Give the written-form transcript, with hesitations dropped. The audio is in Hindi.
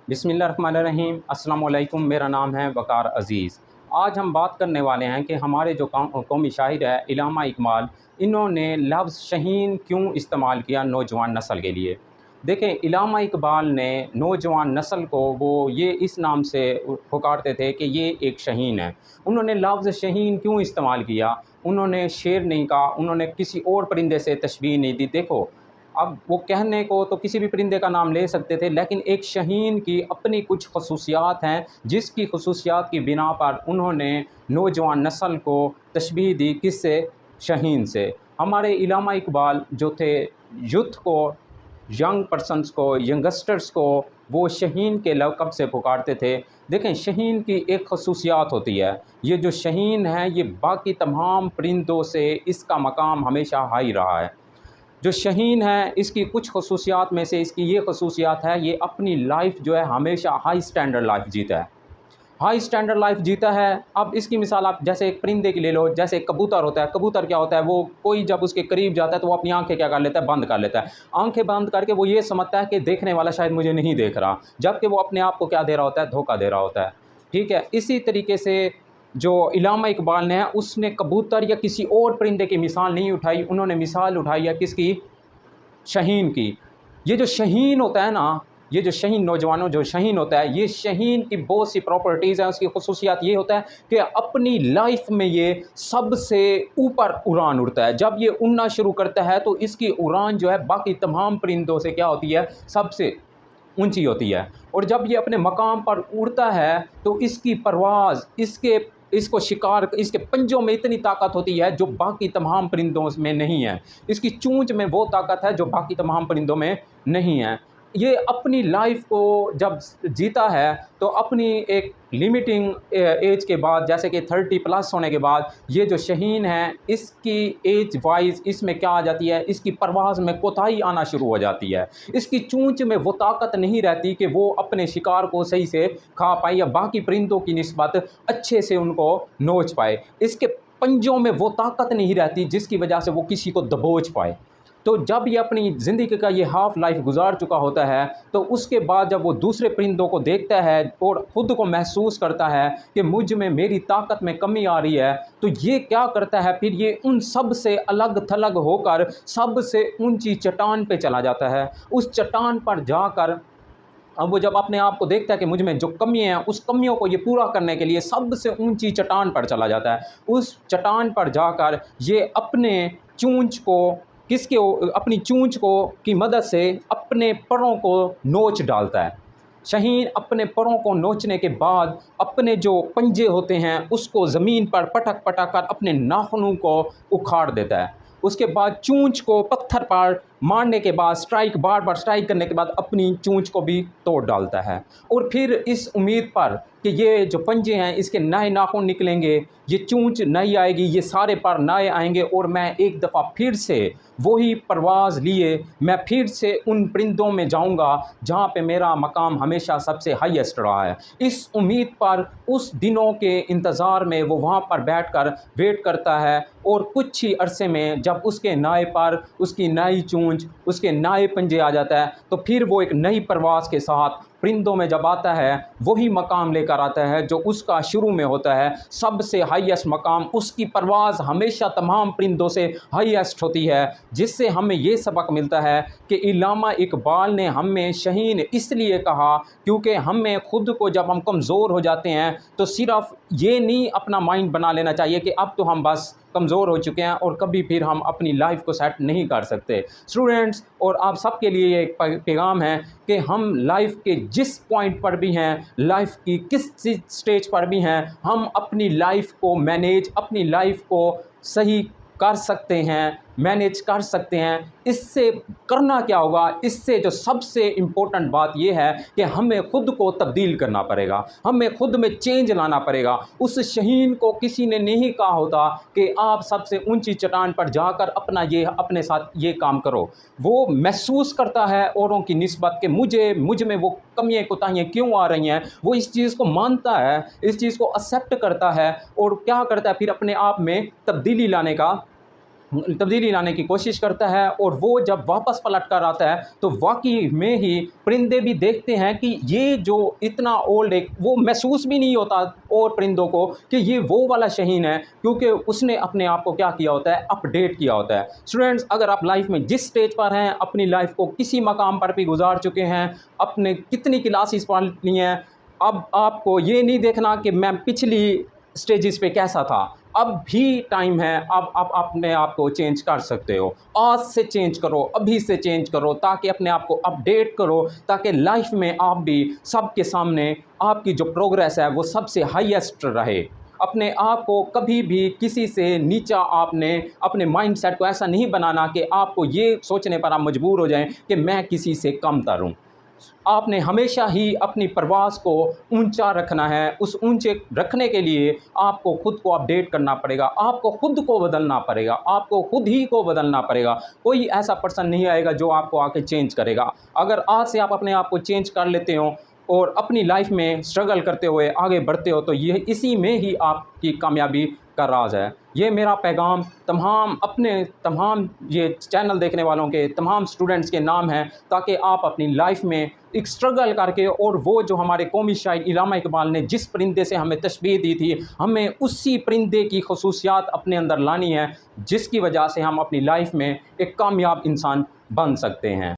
बिस्मिल्लाहिर्रहमानिर्रहीम। अस्सलाम वालेकुम। मेरा नाम है वक़ार अज़ीज़। आज हम बात करने वाले हैं कि हमारे जो कौमी शायर है इल्लामा इकबाल, इन्होंने लफ्ज़ शहीन क्यों इस्तेमाल किया नौजवान नस्ल के लिए। देखें, इल्लामा इकबाल ने नौजवान नस्ल को वो ये इस नाम से पुकारते थे कि ये एक शहीन है। उन्होंने लफ्ज़ शहीन क्यों इस्तेमाल किया? उन्होंने शेर नहीं कहा, उन्होंने किसी और परिंदे से तशबीह नहीं दी। देखो, अब वो कहने को तो किसी भी परिंदे का नाम ले सकते थे, लेकिन एक शहीन की अपनी कुछ खसूसियात हैं, जिसकी खसूसियात की बिना पर उन्होंने नौजवान नस्ल को तशबीह दी। किससे? शहीन से। हमारे इल्लामा इकबाल जो थे, यूथ को, यंग पर्सन्स को, यंगस्टर्स को वो शहीन के लक़ब से पुकारते थे। देखें, शहीन की एक खसूसियात होती है, ये जो शहीन है ये बाकी तमाम परिंदों से इसका मकाम हमेशा हाई रहा है। जो शहीन है इसकी कुछ खसूसियात में से इसकी ये खसूसियात है, ये अपनी लाइफ जो है हमेशा हाई स्टैंडर्ड लाइफ जीता है। हाई स्टैंडर्ड लाइफ जीता है। अब इसकी मिसाल आप जैसे एक परिंदे की ले लो, जैसे एक कबूतर होता है। कबूतर क्या होता है, वो कोई जब उसके करीब जाता है तो वो अपनी आंखें क्या कर लेता है, बंद कर लेता है। आंखें बंद करके वो ये समझता है कि देखने वाला शायद मुझे नहीं देख रहा, जबकि वो अपने आप को क्या दे रहा होता है, धोखा दे रहा होता है। ठीक है, इसी तरीके से जो इल्लामा इकबाल ने है उसने कबूतर या किसी और परिंदे की मिसाल नहीं उठाई, उन्होंने मिसाल उठाई है किसकी? शहीन की। ये जो शहीन होता है ना, ये जो शहीन नौजवानों जो शहीन होता है, ये शहीन की बहुत सी प्रॉपर्टीज़ हैं। उसकी खसूसियात ये होता है कि अपनी लाइफ में ये सबसे ऊपर उड़ान उड़ता है। जब ये उड़ना शुरू करता है तो इसकी उड़ान जो है बाकी तमाम परिंदों से क्या होती है, सबसे ऊंची होती है। और जब ये अपने मकाम पर उड़ता है तो इसकी परवाज़, इसको शिकार, इसके पंजों में इतनी ताकत होती है जो बाकी तमाम परिंदों में नहीं है। इसकी चोंच में वो ताकत है जो बाकी तमाम परिंदों में नहीं है। ये अपनी लाइफ को जब जीता है तो अपनी एक लिमिटिंग एज के बाद, जैसे कि 30 प्लस होने के बाद, ये जो शहीन है इसकी एज वाइज इसमें क्या आ जाती है, इसकी परवाज़ में कोताही आना शुरू हो जाती है। इसकी चोंच में वो ताकत नहीं रहती कि वो अपने शिकार को सही से खा पाए या बाकी परिंदों की निस्बत अच्छे से उनको नोच पाए। इसके पंजों में वो ताकत नहीं रहती जिसकी वजह से वो किसी को दबोच पाए। तो जब ये अपनी ज़िंदगी का ये हाफ लाइफ गुजार चुका होता है तो उसके बाद जब वो दूसरे परिंदों को देखता है और ख़ुद को महसूस करता है कि मुझ में, मेरी ताकत में कमी आ रही है, तो ये क्या करता है, फिर ये उन सब से अलग थलग होकर सबसे ऊंची चट्टान पे चला जाता है। उस चट्टान पर जाकर अब वो जब अपने आप को देखता है कि मुझ में जो कमियाँ हैं, उस कमियों को ये पूरा करने के लिए सबसे ऊंची चट्टान पर चला जाता है। उस चट्टान पर जाकर ये अपने चोंच को अपनी चोंच को की मदद से अपने परों को नोच डालता है। शहीन अपने परों को नोचने के बाद अपने जो पंजे होते हैं उसको ज़मीन पर पटक पटक कर अपने नाखूनों को उखाड़ देता है। उसके बाद चोंच को पत्थर पर मारने के बाद, बार बार स्ट्राइक करने के बाद अपनी चोंच को भी तोड़ डालता है। और फिर इस उम्मीद पर कि ये जो पंजे हैं इसके नए नाखून निकलेंगे, ये चोंच नई आएगी, ये सारे पर नए आएंगे और मैं एक दफ़ा फिर से वही परवाज़ लिए मैं फिर से उन परिंदों में जाऊंगा जहाँ पे मेरा मकाम हमेशा सबसे हाईएस्ट रहा है। इस उम्मीद पर उस दिनों के इंतज़ार में वो वहाँ पर बैठकर वेट करता है और कुछ ही अरसे में जब उसके नाए पर उसकी नई चोंच, उसके नए पंजे आ जाता है तो फिर वो एक नई परवाज़ के साथ परिंदों में जब आता है वही मकाम लेकर आता है जो उसका शुरू में होता है, सबसे हाईएस्ट मकाम। उसकी परवाज़ हमेशा तमाम परिंदों से हाईएस्ट होती है, जिससे हमें ये सबक मिलता है कि इल्लामा इकबाल ने हमें शहीन इसलिए कहा क्योंकि हमें ख़ुद को जब हम कमज़ोर हो जाते हैं तो सिर्फ़ ये नहीं अपना माइंड बना लेना चाहिए कि अब तो हम बस कमज़ोर हो चुके हैं और कभी फिर हम अपनी लाइफ को सेट नहीं कर सकते। स्टूडेंट्स और आप सबके लिए ये एक पैगाम है कि हम लाइफ के जिस पॉइंट पर भी हैं, लाइफ की किस स्टेज पर भी हैं, हम अपनी लाइफ को मैनेज, अपनी लाइफ को सही कर सकते हैं, मैनेज कर सकते हैं। इससे करना क्या होगा, इससे जो सबसे इम्पोर्टेंट बात यह है कि हमें ख़ुद को तब्दील करना पड़ेगा, हमें ख़ुद में चेंज लाना पड़ेगा। उस शहीन को किसी ने नहीं कहा होता कि आप सबसे ऊंची चट्टान पर जाकर अपने साथ ये काम करो। वो महसूस करता है औरों की निस्बत कि मुझ में वो कमियाँ कोताहियाँ क्यों आ रही हैं। वो इस चीज़ को मानता है, इस चीज़ को एक्सेप्ट करता है और क्या करता है, फिर अपने आप में तब्दीली लाने का तब्दीली लाने की कोशिश करता है, और वो जब वापस पलट कर आता है तो वाकई में ही परिंदे भी देखते हैं कि ये जो इतना ओल्ड एक वो महसूस भी नहीं होता और परिंदों को कि ये वो वाला शहीन है, क्योंकि उसने अपने आप को क्या किया होता है, अपडेट किया होता है। स्टूडेंट्स, अगर आप लाइफ में जिस स्टेज पर हैं, अपनी लाइफ को किसी मकाम पर भी गुजार चुके हैं, अपने कितनी क्लासेस पढ़ ली हैं, अब आपको ये नहीं देखना कि मैं पिछली स्टेजेस पे कैसा था। अब भी टाइम है, अब अपने आप को चेंज कर सकते हो। आज से चेंज करो, अभी से चेंज करो, ताकि अपने आप को अपडेट करो, ताकि लाइफ में आप भी सबके सामने आपकी जो प्रोग्रेस है वो सबसे हाईएस्ट रहे। अपने आप को कभी भी किसी से नीचा आपने अपने माइंडसेट को ऐसा नहीं बनाना कि आपको ये सोचने पर आप मजबूर हो जाएं कि मैं किसी से कमतर हूँ। आपने हमेशा ही अपनी परवास को ऊंचा रखना है। उस ऊंचे रखने के लिए आपको खुद को अपडेट करना पड़ेगा, आपको खुद को बदलना पड़ेगा, आपको खुद ही को बदलना पड़ेगा। कोई ऐसा पर्सन नहीं आएगा जो आपको आके चेंज करेगा। अगर आज से आप अपने आप को चेंज कर लेते हो और अपनी लाइफ में स्ट्रगल करते हुए आगे बढ़ते हो, तो ये इसी में ही आपकी कामयाबी का राज है। ये मेरा पैगाम तमाम ये चैनल देखने वालों के तमाम स्टूडेंट्स के नाम है, ताकि आप अपनी लाइफ में एक स्ट्रगल करके, और वो जो हमारे कौमी शायर इलामा इकबाल ने जिस परिंदे से हमें तशबीह दी थी, हमें उसी परिंदे की खसूसियात अपने अंदर लानी है, जिसकी वजह से हम अपनी लाइफ में एक कामयाब इंसान बन सकते हैं।